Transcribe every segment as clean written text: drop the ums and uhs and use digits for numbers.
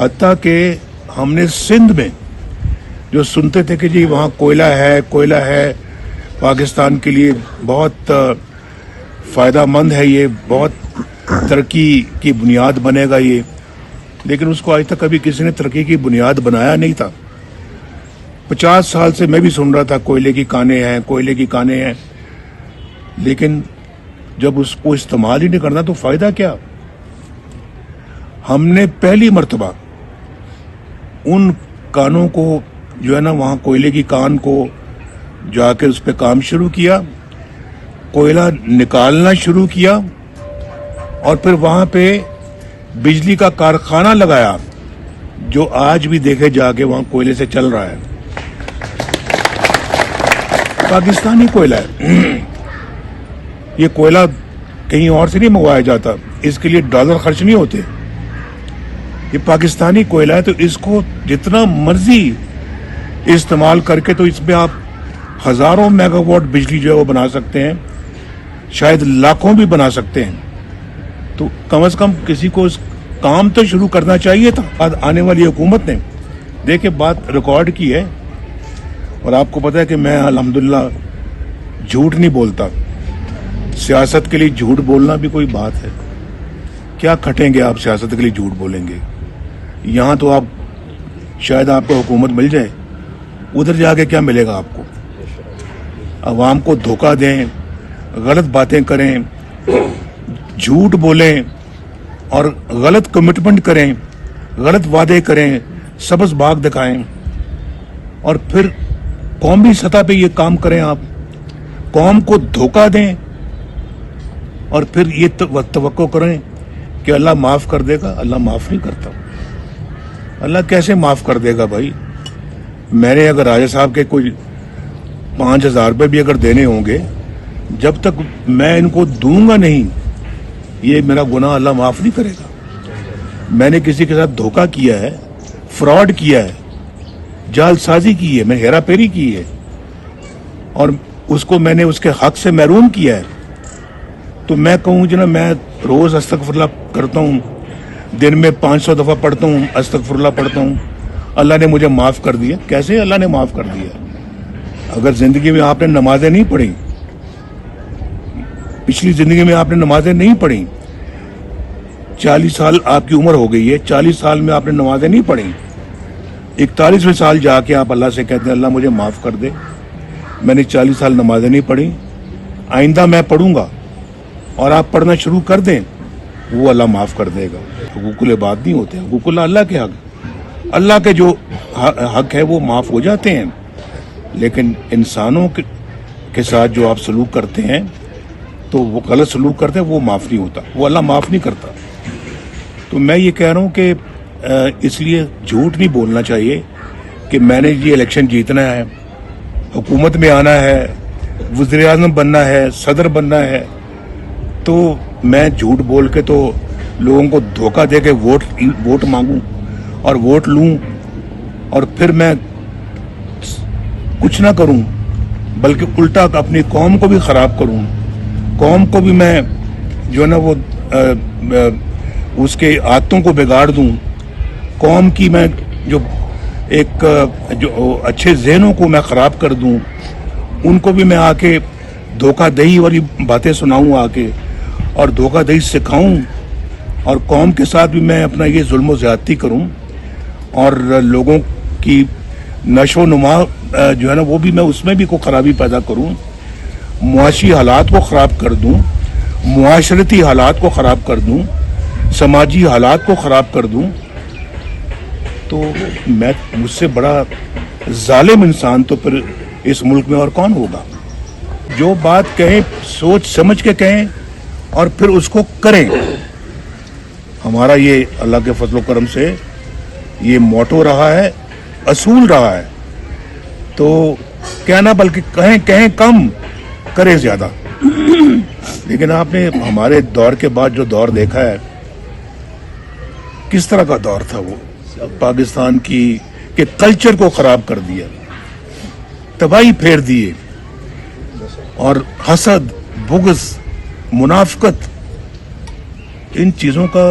حتیٰ کہ ہم نے سندھ میں جو سنتے تھے کہ جی وہاں کوئلہ ہے پاکستان کے لیے بہت فائدہ مند ہے، یہ بہت ترقی کی بنیاد بنے گا یہ، لیکن اس کو آج تک کبھی کسی نے ترقی کی بنیاد بنایا نہیں تھا۔ 50 سال سے میں بھی سن رہا تھا کوئلے کی کانیں ہیں، لیکن جب اس کو استعمال ہی نہیں کرنا تو فائدہ کیا؟ ہم نے پہلی مرتبہ ان کانوں کو جو ہے نا وہاں کوئلے کی کان کو جا کے اس پہ کام شروع کیا، کوئلہ نکالنا شروع کیا، اور پھر وہاں پہ بجلی کا کارخانہ لگایا جو آج بھی دیکھے جا کے وہاں کوئلے سے چل رہا ہے، پاکستانی کوئلہ ہے۔ یہ کوئلہ کہیں اور سے نہیں منگوایا جاتا، اس کے لیے ڈالر خرچ نہیں ہوتے، یہ پاکستانی کوئلہ ہے، تو اس کو جتنا مرضی استعمال کر کے تو اس میں آپ ہزاروں میگا واٹ بجلی جو ہے وہ بنا سکتے ہیں، شاید لاکھوں بھی بنا سکتے ہیں۔ تو کم از کم کسی کو اس کام تو شروع کرنا چاہیے تھا۔ آنے والی حکومت نے دیکھیں بات ریکارڈ کی ہے، اور آپ کو پتا ہے کہ میں الحمدللہ جھوٹ نہیں بولتا، سیاست کے لیے جھوٹ بولنا بھی کوئی بات ہے؟ کیا کھٹیں گے آپ سیاست کے لیے جھوٹ بولیں گے؟ یہاں تو آپ شاید آپ کو حکومت مل جائے، ادھر جا کے کیا ملے گا آپ کو؟ عوام کو دھوکہ دیں، غلط باتیں کریں، جھوٹ بولیں اور غلط کمٹمنٹ کریں، غلط وعدے کریں، سبز باغ دکھائیں، اور پھر قومی سطح پہ یہ کام کریں، آپ قوم کو دھوکہ دیں اور پھر یہ توقع کریں کہ اللہ معاف کر دے گا۔ اللہ معاف نہیں کرتا۔ اللہ کیسے معاف کر دے گا بھائی؟ میں نے اگر راجہ صاحب کے کوئی 5000 روپے بھی اگر دینے ہوں گے، جب تک میں ان کو دوں گا نہیں، یہ میرا گناہ اللہ معاف نہیں کرے گا۔ میں نے کسی کے ساتھ دھوکہ کیا ہے، فراڈ کیا ہے، جعل سازی کی ہے، میں ہیرا پھیری کی ہے، اور اس کو میں نے اس کے حق سے محروم کیا ہے، تو میں کہوں جناب میں روز استغفراللہ کرتا ہوں، دن میں 500 دفعہ پڑھتا ہوں، استغفراللہ پڑھتا ہوں، اللہ نے مجھے معاف کر دیا۔ کیسے اللہ نے معاف کر دیا؟ اگر زندگی میں آپ نے نمازیں نہیں پڑھی، پچھلی زندگی میں آپ نے نمازیں نہیں پڑھی، 40 سال آپ کی عمر ہو گئی ہے، 40 سال میں آپ نے نمازیں نہیں پڑھی، 41ویں سال جا کے آپ اللہ سے کہتے ہیں اللہ مجھے معاف کر دے، میں نے 40 سال نمازیں نہیں پڑھی، آئندہ میں پڑھوں گا، اور آپ پڑھنا شروع کر دیں، وہ اللہ معاف کر دے گا۔ حقوق العباد نہیں ہوتے، حقوق اللہ کے حق، اللہ کے جو حق ہے وہ معاف ہو جاتے ہیں، لیکن انسانوں کے ساتھ جو آپ سلوک کرتے ہیں تو وہ غلط سلوک کرتے ہیں، وہ معاف نہیں ہوتا، وہ اللہ معاف نہیں کرتا۔ تو میں یہ کہہ رہا ہوں کہ اس لیے جھوٹ نہیں بولنا چاہیے کہ میں نے یہ الیکشن جیتنا ہے، حکومت میں آنا ہے، وزیر اعظم بننا ہے، صدر بننا ہے، تو میں جھوٹ بول کے تو لوگوں کو دھوکہ دے کے ووٹ مانگوں اور ووٹ لوں، اور پھر میں کچھ نہ کروں بلکہ الٹا اپنی قوم کو بھی خراب کروں، قوم کو بھی میں جو ہے نا وہ اس کے عادتوں کو بگاڑ دوں، قوم کی میں جو اچھے ذہنوں کو میں خراب کر دوں، ان کو بھی میں آ کے دھوکہ دہی والی باتیں سناؤں آ کے، اور دھوکہ دہی سکھاؤں، اور قوم کے ساتھ بھی میں اپنا یہ ظلم و زیادتی کروں، اور لوگوں کی نشو و نما جو ہے نا وہ بھی میں اس میں بھی کوئی خرابی پیدا کروں، معاشی حالات کو خراب کر دوں، معاشرتی حالات کو خراب کر دوں، سماجی حالات کو خراب کر دوں، تو میں مجھ سے بڑا ظالم انسان تو پھر اس ملک میں اور کون ہوگا؟ جو بات کہیں سوچ سمجھ کے کہیں اور پھر اس کو کریں۔ ہمارا یہ اللہ کے فضل و کرم سے یہ موٹو رہا ہے، اصول رہا ہے، تو کہنا بلکہ کہیں کم، کریں زیادہ۔ لیکن آپ نے ہمارے دور کے بعد جو دور دیکھا ہے، کس طرح کا دور تھا وہ؟ پاکستان کے کلچر کو خراب کر دیا، تباہی پھیر دیے، اور حسد، بغض، منافقت، ان چیزوں کا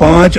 $5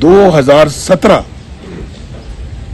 2017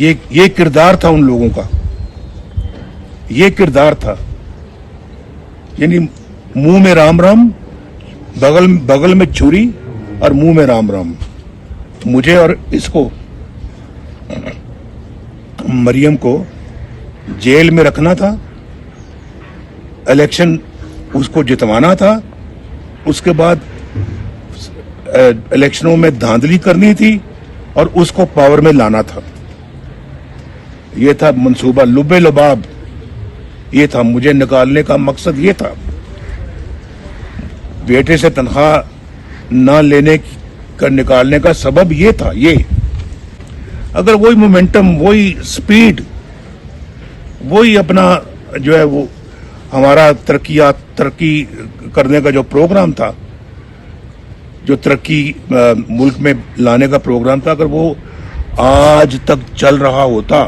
یہ کردار تھا ان لوگوں کا, یہ کردار تھا. یعنی منہ میں رام رام, بغل میں چھری اور منہ میں رام رام. مجھے اور اس کو, مریم کو جیل میں رکھنا تھا, الیکشن اس کو جتوانا تھا, اس کے بعد الیکشنوں میں دھاندلی کرنی تھی اور اس کو پاور میں لانا تھا. یہ تھا منصوبہ, لبے لباب یہ تھا. مجھے نکالنے کا مقصد یہ تھا. بیٹے سے تنخواہ نہ لینے کا نکالنے کا سبب یہ تھا. یہ اگر وہی مومنٹم, وہی سپیڈ, وہی اپنا جو ہے وہ ہمارا ترقی کرنے کا جو پروگرام تھا, جو ترقی ملک میں لانے کا پروگرام تھا, اگر وہ آج تک چل رہا ہوتا